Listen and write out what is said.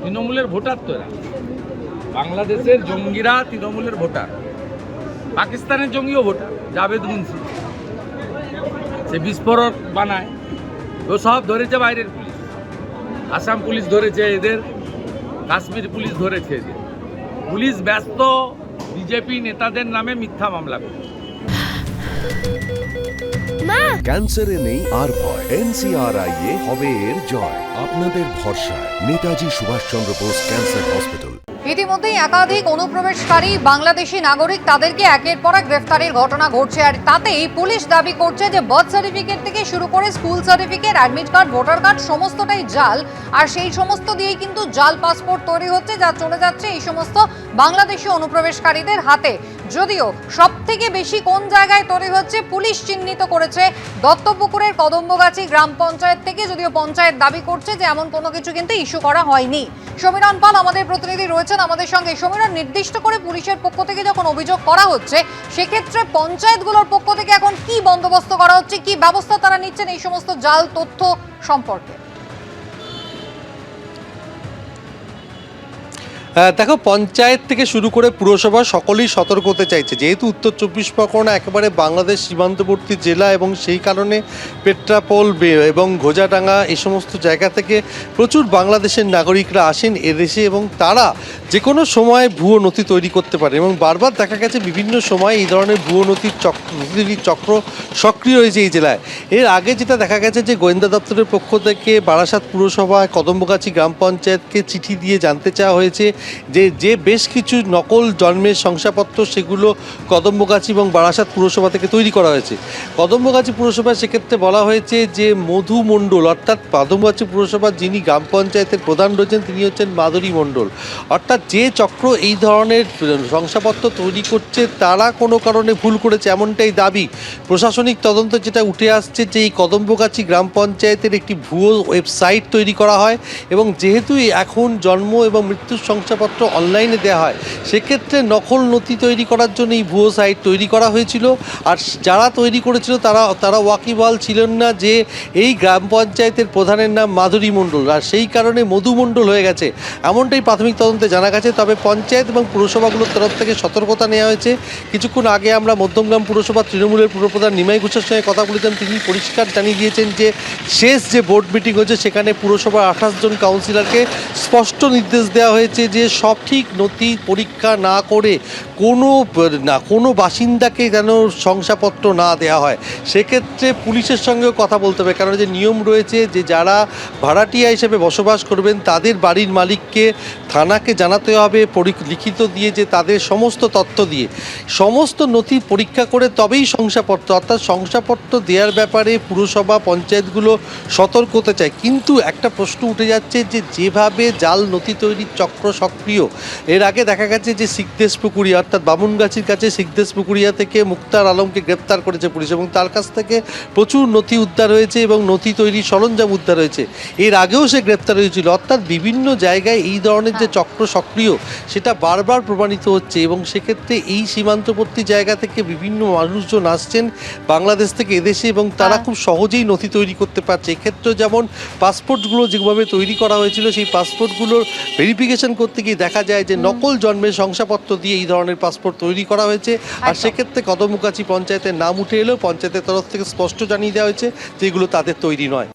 তৃণমূলের ভোটার তো এরা। বাংলাদেশের জঙ্গিরা তৃণমূলের ভোটার, পাকিস্তানের জঙ্গিও ভোটার। জাভেদ মুন্সি সে বিস্ফোরক বানায়, ও সব ধরেছে বাইরের পুলিশ। আসাম পুলিশ ধরেছে এদের, কাশ্মীর পুলিশ ধরেছে এদের। পুলিশ ব্যস্ত বিজেপি নেতাদের নামে মিথ্যা মামলা করে। ক্যান্সারে নেই আর ভয়, NCRI হবে এর জয়। আপনাদের ভরসা নেতাজি সুভাষচন্দ্র বোস ক্যান্সার হসপিটাল। ইতিমধ্যেই একাধিক অনুপ্রবেশকারী বাংলাদেশি নাগরিক তাদেরকে একের পর এক গ্রেফতারের ঘটনা ঘটছে, আর তাতেই পুলিশ দাবি করছে যে বার্থ সার্টিফিকেট থেকে শুরু করে school certificate, admit card, voter card সমস্তটাই জাল। আর সেই সমস্ত দিয়েই কিন্তু জাল পাসপোর্ট তৈরি হচ্ছে, যা চলে যাচ্ছে এই সমস্ত বাংলাদেশি অনুপ্রবেশকারীদের হাতে। যদিও সব থেকে বেশি কোন জায়গায় তৈরি হচ্ছে পুলিশ চিহ্নিত করেছে দত্তপুকুরের কদম্বগাছি গ্রাম পঞ্চায়েত থেকে, যদিও পঞ্চায়েত দাবি করছে যে এমন কোনো কিছু কিন্তু ইস্যু করা হয়নি। সমীরণ পাল আমাদের প্রতিনিধি রয়েছেন আমাদের সঙ্গে। সমীরণ, নির্দিষ্ট করে পুলিশের পক্ষ থেকে যখন অভিযোগ করা হচ্ছে, সেক্ষেত্রে পঞ্চায়েতগুলোর পক্ষ থেকে এখন কি বন্দোবস্ত করা হচ্ছে, কি ব্যবস্থা তারা নিচ্ছেন এই সমস্ত জাল তথ্য সম্পর্কে? দেখো, পঞ্চায়েত থেকে শুরু করে পুরসভা সকলেই সতর্ক হতে চাইছে, যেহেতু উত্তর চব্বিশ পরগনা একেবারে বাংলাদেশ সীমান্তবর্তী জেলা এবং সেই কারণে পেট্রাপোল এবং ঘোজাডাঙ্গা এই সমস্ত জায়গা থেকে প্রচুর বাংলাদেশের নাগরিকরা আসেন এদেশে এবং তারা যে কোনো সময় ভুয়ো নথি তৈরি করতে পারে। এবং বারবার দেখা গেছে বিভিন্ন সময় এই ধরনের ভুয়ো নথির চক্র সক্রিয় হয়েছে এই জেলায়। এর আগে যেটা দেখা গেছে যে গোয়েন্দা দপ্তরের পক্ষ থেকে বারাসাত পুরসভায় কদম্বগাছি গ্রাম পঞ্চায়েতকে চিঠি দিয়ে জানতে চাওয়া হয়েছে যে বেশ কিছু নকল জন্মের শংসাপত্র সেগুলো কদম্বগাছি এবং বারাসাত পুরসভা থেকে তৈরি করা হয়েছে। কদম্বগাছি পুরসভায় সেক্ষেত্রে বলা হয়েছে যে মধু মণ্ডল, অর্থাৎ কদম্বগাছি পুরসভার যিনি গ্রাম পঞ্চায়েতের প্রধান রয়েছেন তিনি হচ্ছেন মাধুরী মণ্ডল। অর্থাৎ যে চক্র এই ধরনের শংসাপত্র তৈরি করছে তারা কোনো কারণে ভুল করেছে এমনটাই দাবি। প্রশাসনিক তদন্ত যেটা উঠে আসছে যে এই কদম্বগাছি গ্রাম পঞ্চায়েতের একটি ভুয়ো ওয়েবসাইট তৈরি করা হয় এবং যেহেতু এখন জন্ম এবং মৃত্যুর শংসাপত্র অনলাইনে দেওয়া হয়, সেক্ষেত্রে নথি তৈরি করার জন্য এই ভুয়ো সাইট তৈরি করা হয়েছিল। আর যারা তৈরি করেছিল তারা ওয়াকিবহাল ছিলেন না যে এই গ্রাম পঞ্চায়েতের প্রধানের নাম মাধুরী মণ্ডল, আর সেই কারণে মধু মণ্ডল হয়ে গেছে এমনটাই প্রাথমিক তদন্তে জানা গেছে। তবে পঞ্চায়েত এবং পুরসভাগুলোর তরফ থেকে সতর্কতা নেওয়া হয়েছে। কিছুক্ষণ আগে আমরা মধ্যমগ্রাম পুরসভার তৃণমূলের পুরপ্রধান নিমাই ঘোষের সঙ্গে কথা বলেছেন, তিনি পরিষ্কার জানিয়ে দিয়েছেন যে শেষ যে বোর্ড মিটিং হয়েছে সেখানে পুরসভার 28 জন কাউন্সিলরকে স্পষ্ট নির্দেশ দেওয়া হয়েছে যে সঠিক নথি পরীক্ষা না করে কোনো বাসিন্দাকে যেন শংসাপত্র না দেওয়া হয়। সেক্ষেত্রে পুলিশের সঙ্গেও কথা বলতে হবে, কারণ যে নিয়ম রয়েছে যে যারা ভাড়াটিয়া হিসেবে বসবাস করবেন তাদের বাড়ির মালিককে থানাকে জানাতে হবে লিখিত দিয়ে যে তাদের সমস্ত তথ্য দিয়ে সমস্ত নথি পরীক্ষা করে তবেই শংসাপত্র, অর্থাৎ শংসাপত্র দেওয়ার ব্যাপারে পুরসভা পঞ্চায়েতগুলো সতর্ক হতে চায়। কিন্তু একটা প্রশ্ন উঠে যাচ্ছে যে যেভাবে জাল নথি তৈরির চক্র সক্রিয়, এর আগে দেখা গেছে যে সিকদেশ পুকুরিয়া অর্থাৎ বামুনগাছির কাছে সিকদেশ পুকুরিয়া থেকে মুক্তার আলমকে গ্রেপ্তার করেছে পুলিশ এবং তার কাছ থেকে প্রচুর নথি উদ্ধার হয়েছে এবং নথি তৈরির সরঞ্জাম উদ্ধার হয়েছে। এর আগেও সে গ্রেপ্তার হয়েছিল। অর্থাৎ বিভিন্ন জায়গায় এই ধরনের যে চক্র সক্রিয় সেটা বারবার প্রমাণিত হচ্ছে এবং সেক্ষেত্রে এই সীমান্তবর্তী জায়গা থেকে বিভিন্ন মানুষজন আসছেন বাংলাদেশ থেকে এদেশে এবং তারা খুব সহজেই নথি তৈরি করতে পারছে। এক্ষেত্রে যেমন পাসপোর্টগুলো যেভাবে তৈরি করা হয়েছিল সেই পাসপোর্টগুলোর ভেরিফিকেশন করতে গিয়ে দেখা যায় যে নকল জন্মের শংসাপত্র দিয়ে এই ধরনের পাসপোর্ট তৈরি করা হয়েছে। আর সেক্ষেত্রে কদমগাছি পঞ্চায়েতের নাম উঠে এলেও পঞ্চায়েতের তরফ থেকে স্পষ্ট জানিয়ে দেওয়া হয়েছে যে এগুলো তাদের তৈরি নয়।